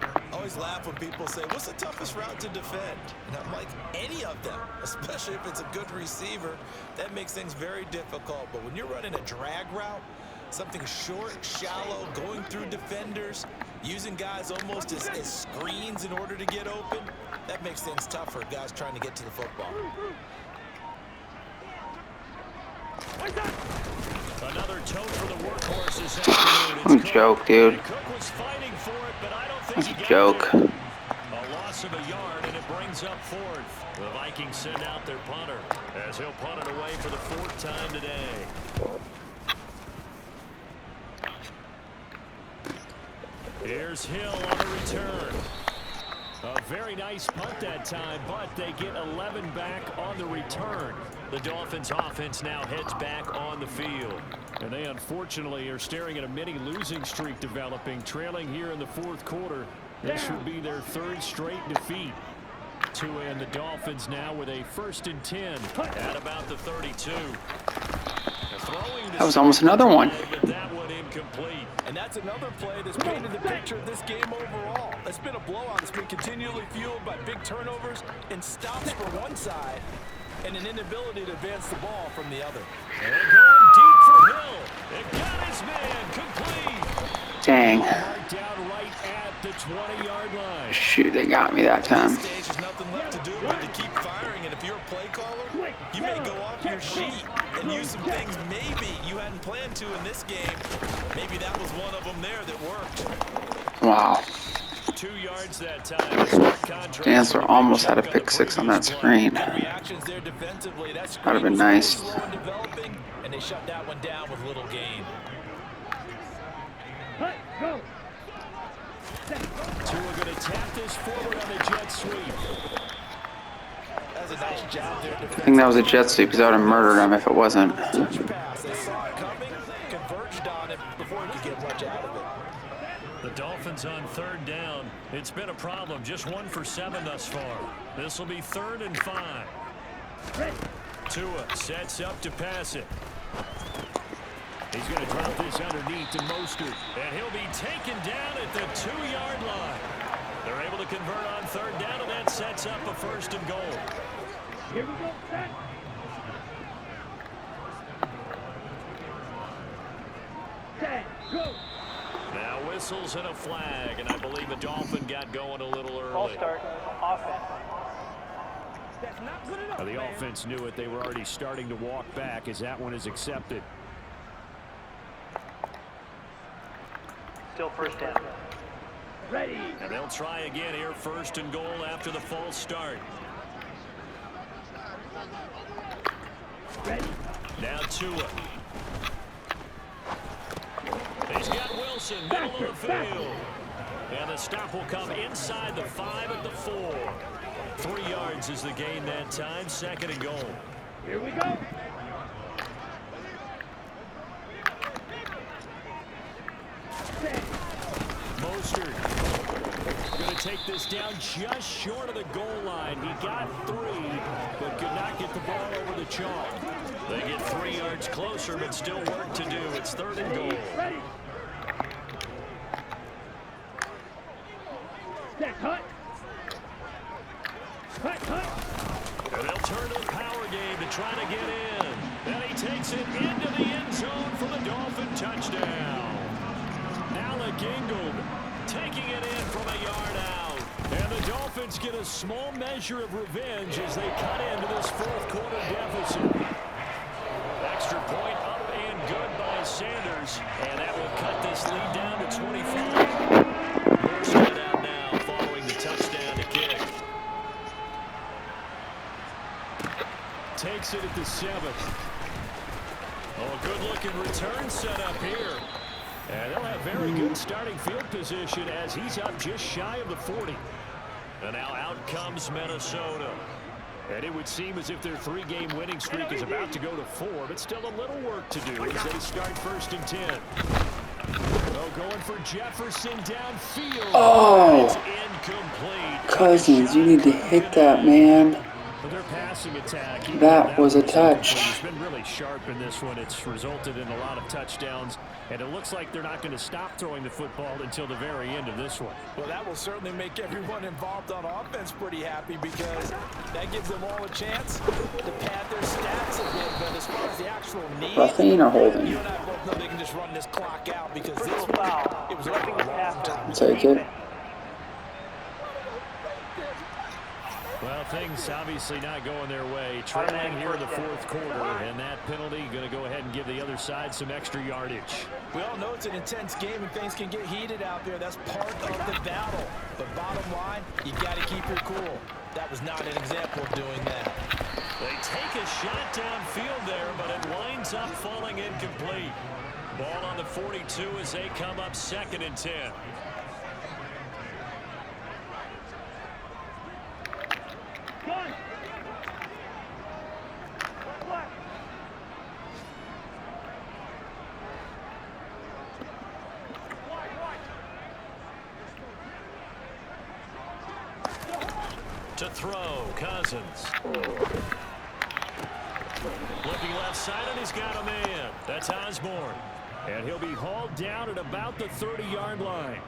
I always laugh when people say, what's the toughest route to defend? And I'm like, any of them, especially if it's a good receiver. That makes things very difficult. But when you're running a drag route, something short, shallow, going through defenders, using guys almost as screens in order to get open, that makes things tough for guys trying to get to the football. Another tote for the workhorse this afternoon. What a joke, dude. Cook was fighting for it, but I don't think That's he a got joke. there. A loss of a yard, and it brings up 4th. The Vikings send out their punter as he'll punt it away for the 4th time today. Here's Hill on the return. A very nice punt that time, but they get 11 back on the return. The Dolphins offense now heads back on the field. And they unfortunately are staring at a mini losing streak developing, trailing here in the 4th quarter. This would be their 3rd straight defeat. Tua and the Dolphins now with a 1st and 10 at about the 32. That was almost another one. That one incomplete. And that's another play that's painted the picture of this game overall. It's been a blowout. It's been continually fueled by big turnovers and stops for one side and an inability to advance the ball from the other. And going deep for Hill. It got his man complete. Dang. Marked down right at the 20-yard line. Shoot, they got me that time. At this stage, there's nothing left to do but to keep firing. And if you're a play caller, you may go off your sheet and use some things maybe you hadn't planned to in this game. Maybe that was one of them there that worked. Wow. 2 yards that time. Dancer almost had a pick 6 on that screen. Reactions there defensively. That That'd have been nice. slow and developing, and they shut that one down with little gain. Hut, go. Tua going to tap this forward on the jet sweep. That's a nice job there. I think that was a jet sweep because I would have murdered him if it wasn't. Touch pass. They saw it coming, converged on it before he could get much out of it. The Dolphins on 3rd down. It's been a problem. Just 1 for 7 thus far. This will be 3rd and 5. Tua sets up to pass it. He's going to drop this underneath to Mostert. And he'll be taken down at the 2-yard line. They're able to convert on 3rd down, and that sets up a 1st and goal. Here we go, set. Set, go. Now whistles and a flag, and I believe the Dolphin got going a little Ball early. start. Offense. That's not good enough, Now, the man. offense knew it. They were already starting to walk back as that one is accepted. Still 1st down. Ready. And they'll try again here, 1st and goal after the false start. Ready. Now Tua. He's got Wilson, middle of the field. And the stop will come inside the 5 at the 4. 3 yards is the gain that time, 2nd and goal. Here we go. Set. Mostert going to take this down just short of the goal line. He got 3, but could not get the ball over the chalk. They get 3 yards closer, but still work to do. It's 3rd and goal. Ready. Set, hut. Hut, hut. And they'll turn to the power game to try to get in. And he takes it into the end zone for the Dolphin touchdown. Alec Ingold taking it in from a yard out. And the Dolphins get a small measure of revenge as they cut into this 4th quarter deficit. Extra point up and good by Sanders. And that will cut this lead down to 25. More spread out now following the touchdown to kick. Takes it at the 7. Oh, good-looking return set up here. And they'll have very good starting field position as he's up just shy of the 40. And now out comes Minnesota. And it would seem as if their 3-game winning streak is about to go to 4, but still a little work to do as they start 1st and 10. Oh, going for Jefferson downfield. Oh, It's incomplete. Cousins, you need to hit that, man. Their passing attack. That was a touch. It's been really sharp in this one. It's resulted in a lot of touchdowns, and it looks like they're not going to stop throwing the football until the very end of this one. Well, that will certainly make everyone involved on offense pretty happy because that gives them all a chance to pad their stats a bit. But as far as the actual need, Roughing or holding? you and I both know they can just run this clock out because this one, it was over a long time. Take it. Well, things obviously not going their way. Trailing here in the 4th quarter, and that penalty going to go ahead and give the other side some extra yardage. We all know it's an intense game and things can get heated out there. That's part of the battle. But bottom line, you got to keep your cool. That was not an example of doing that. They take a shot downfield there, but it winds up falling incomplete. Ball on the 42 as they come up 2nd and 10. Gun. To throw, Cousins. Looking left side, and he's got a man. That's Osborne. And he'll be hauled down at about the 30-yard line.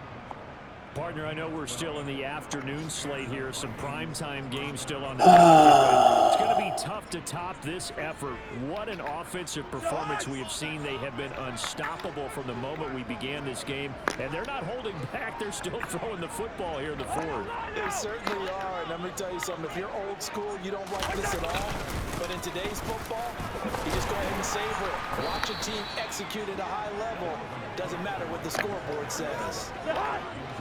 Partner, I know we're still in the afternoon slate here. Some primetime games still on the calendar. It's going to be tough to top this effort. What an offensive performance we have seen. They have been unstoppable from the moment we began this game. And they're not holding back. They're still throwing the football here in the 4th. They certainly are. And let me tell you something. If you're old school, you don't like this at all. But in today's football, you just go ahead and savor it. Watch a team execute at a high level. Doesn't matter what the scoreboard says.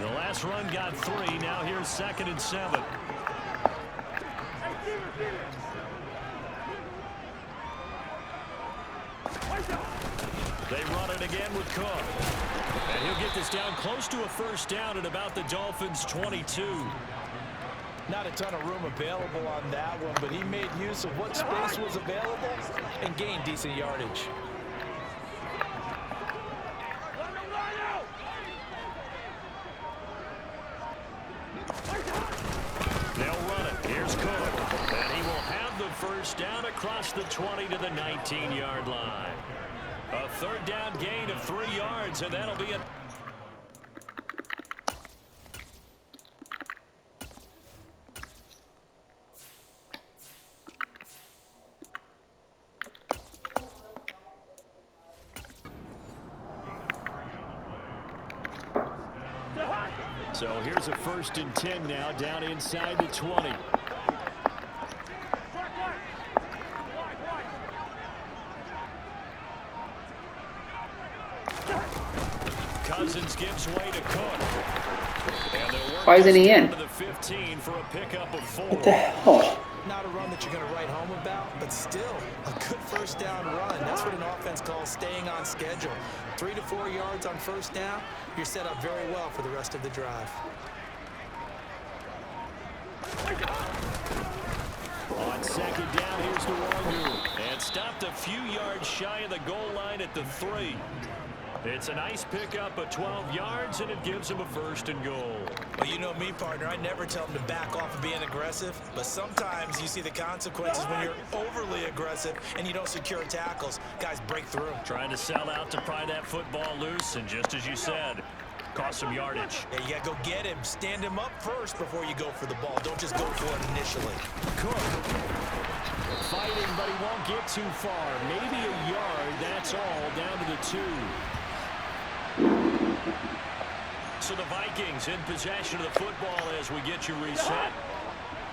The last run got 3. Now here's 2nd and 7. They run it again with Cook. And he'll get this down close to a 1st down at about the Dolphins' 22. Not a ton of room available on that one, but he made use of what space was available and gained decent yardage. They'll run it. Here's Cook. And he will have the 1st down across the 20 to the 19-yard line. A 3rd down gain of 3 yards, and that'll be it. So here's a 1st and 10 now, down inside the 20. Cousins gives way to Cook. Why isn't he in? To the 15 for a pickup of 4. What the hell? Not a run that you're going to write home about, but still a good 1st down run. That's what an offense calls staying on schedule. 3 to 4 yards on 1st down, you're set up very well for the rest of the drive. On 2nd down, here's the Warner. And stopped a few yards shy of the goal line at the 3. It's a nice pickup of 12 yards, and it gives him a 1st and goal. Well, you know me, partner. I never tell them to back off of being aggressive, but sometimes you see the consequences when you're overly aggressive and you don't secure tackles. Guys break through. Trying to sell out to pry that football loose, and just as you said, cost some yardage. Yeah, you got to go get him. Stand him up first before you go for the ball. Don't just go for it initially. Cook fighting, but he won't get too far. Maybe a yard, that's all, down to the 2. So the Vikings in possession of the football as we get you reset.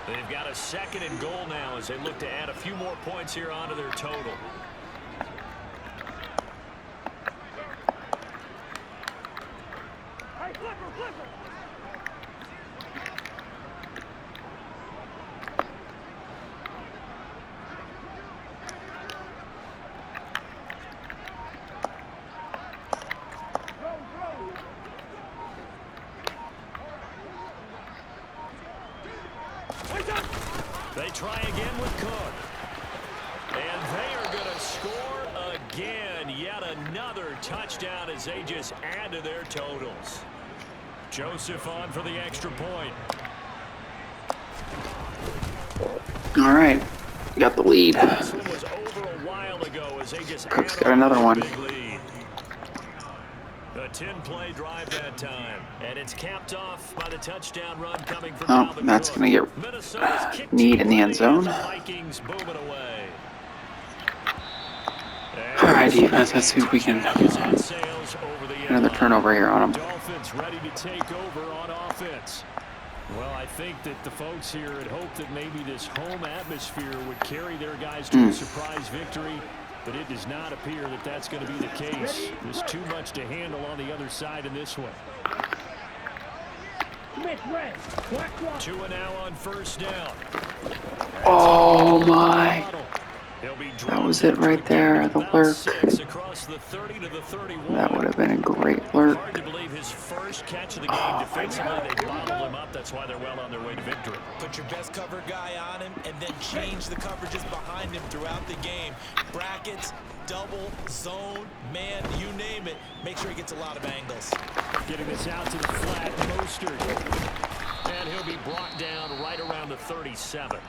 They've got a 2nd and goal now as they look to add a few more points here onto their total. Hey, flipper! They try again with Cook. And they are going to score again. Yet another touchdown as they just add to their totals. Joseph on for the extra point. All right, got the lead. This one was over a while ago as they just Cook's add got another on one. to the big lead. A 10-play drive that time, and it's capped off by the touchdown run coming from Oh, Dalvin that's Cook. going to get Minnesota's kick Need team in the end ready, zone. and the Vikings booming away. All right, defense, let's see if we can Set sails over the get another end turnover here on them. Dolphins ready to take over on offense. Well, I think that the folks here had hoped that maybe this home atmosphere would carry their guys to a surprise victory, but it does not appear that that's going to be the case. There's too much to handle on the other side in this one. 2 now on first down. Oh my. That was it right there, the lurk. Across the 30 to the 31. That would have been a great lurk. Hard to believe his first catch of the game defensively. They bottled him up. That's why they're well on their way to victory. Put your best cover guy on him and then change the coverages behind him throughout the game. Brackets, double, zone, man, you name it. Make sure he gets a lot of angles. Getting this out to the flat, Mostert. And he'll be brought down right around the 37.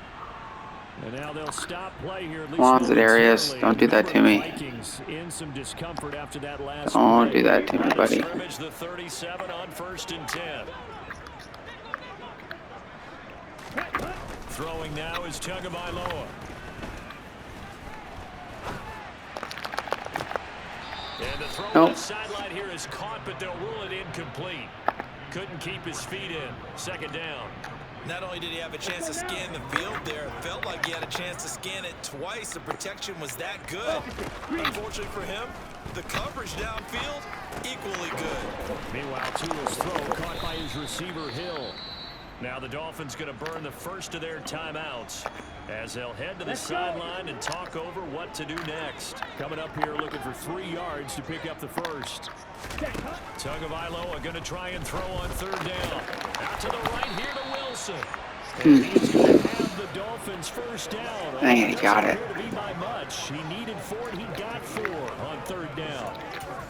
And now they'll stop play here. Come on, Zedarius, don't do that to me. Vikings in some discomfort after that last Don't play. do that to me, buddy. Scrimmage the 37 on 1st and 10. Throwing now is Tagovailoa. And the throw on the sideline here is caught, but they'll rule it incomplete. Couldn't keep his feet in. 2nd down. Not only did he have a chance to scan the field there, it felt like he had a chance to scan it twice. The protection was that good. Unfortunately for him, the coverage downfield, equally good. Meanwhile, Tua's throw caught by his receiver, Hill. Now the Dolphins going to burn the first of their timeouts as they'll head to the sideline and talk over what to do next. Coming up here looking for 3 yards to pick up the first. Tagovailoa going to try and throw on 3rd down. Out to the right here to Wilson. And he's going to have the Dolphins first down. Dang, he got it. To be by much. He needed 4 and he got 4 on 3rd down.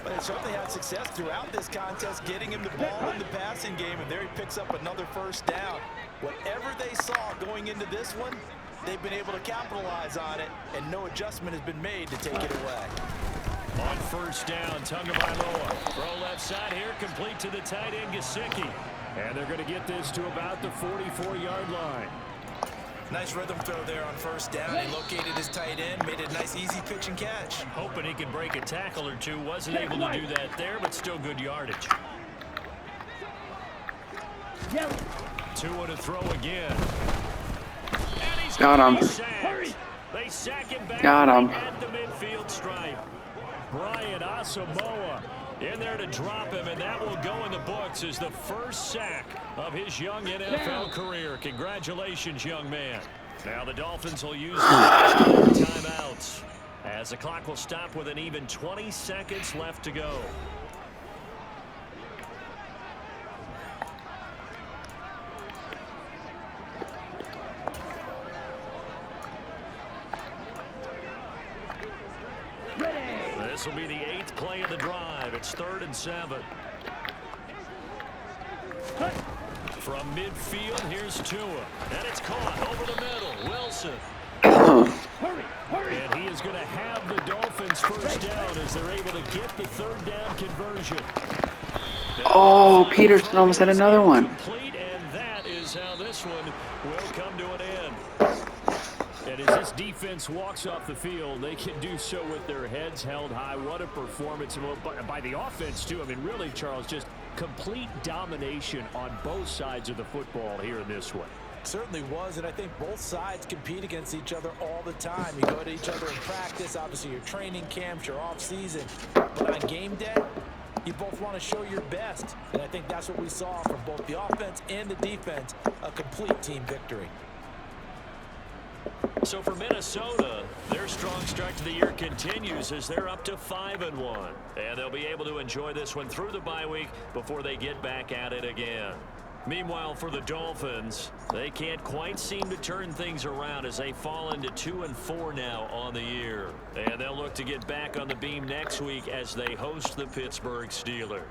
But they certainly had success throughout this contest, getting him the ball in the passing game, and there he picks up another first down. Whatever they saw going into this one, they've been able to capitalize on it, and no adjustment has been made to take it away. On 1st down, Tagovailoa. Throw left side here, complete to the tight end, Gesicki. And they're going to get this to about the 44-yard line. Nice rhythm throw there on 1st down. He located his tight end, made a nice easy pitch and catch. Hoping he could break a tackle or two. Wasn't able to do that there, but still good yardage. Tua to throw again. And he's Got him. They sack him back Got him. at the midfield stripe. Brian Asamoah in there to drop him, and that will go in the books as the first sack of his young NFL career. Congratulations, young man. Now the Dolphins will use the last of their timeouts as the clock will stop with an even 20 seconds left to go. This will be the 8th play of the drive. It's 3rd and 7. From midfield, here's Tua. And it's caught over the middle. Wilson. And he is going to have the Dolphins first down as they're able to get the 3rd down conversion. Oh, Peterson almost had another one. And that is how this one will come to an end. And as this defense walks off the field, they can do so with their heads held high. What a performance by the offense, too. I mean, really, Charles, just complete domination on both sides of the football here in this one. Certainly was, and I think both sides compete against each other all the time. You go to each other in practice, obviously your training camps, your off-season. But on game day, you both want to show your best. And I think that's what we saw from both the offense and the defense, a complete team victory. So for Minnesota, their strong start to the year continues as they're up to 5-1. And they'll be able to enjoy this one through the bye week before they get back at it again. Meanwhile, for the Dolphins, they can't quite seem to turn things around as they fall into 2-4 now on the year. And they'll look to get back on the beam next week as they host the Pittsburgh Steelers.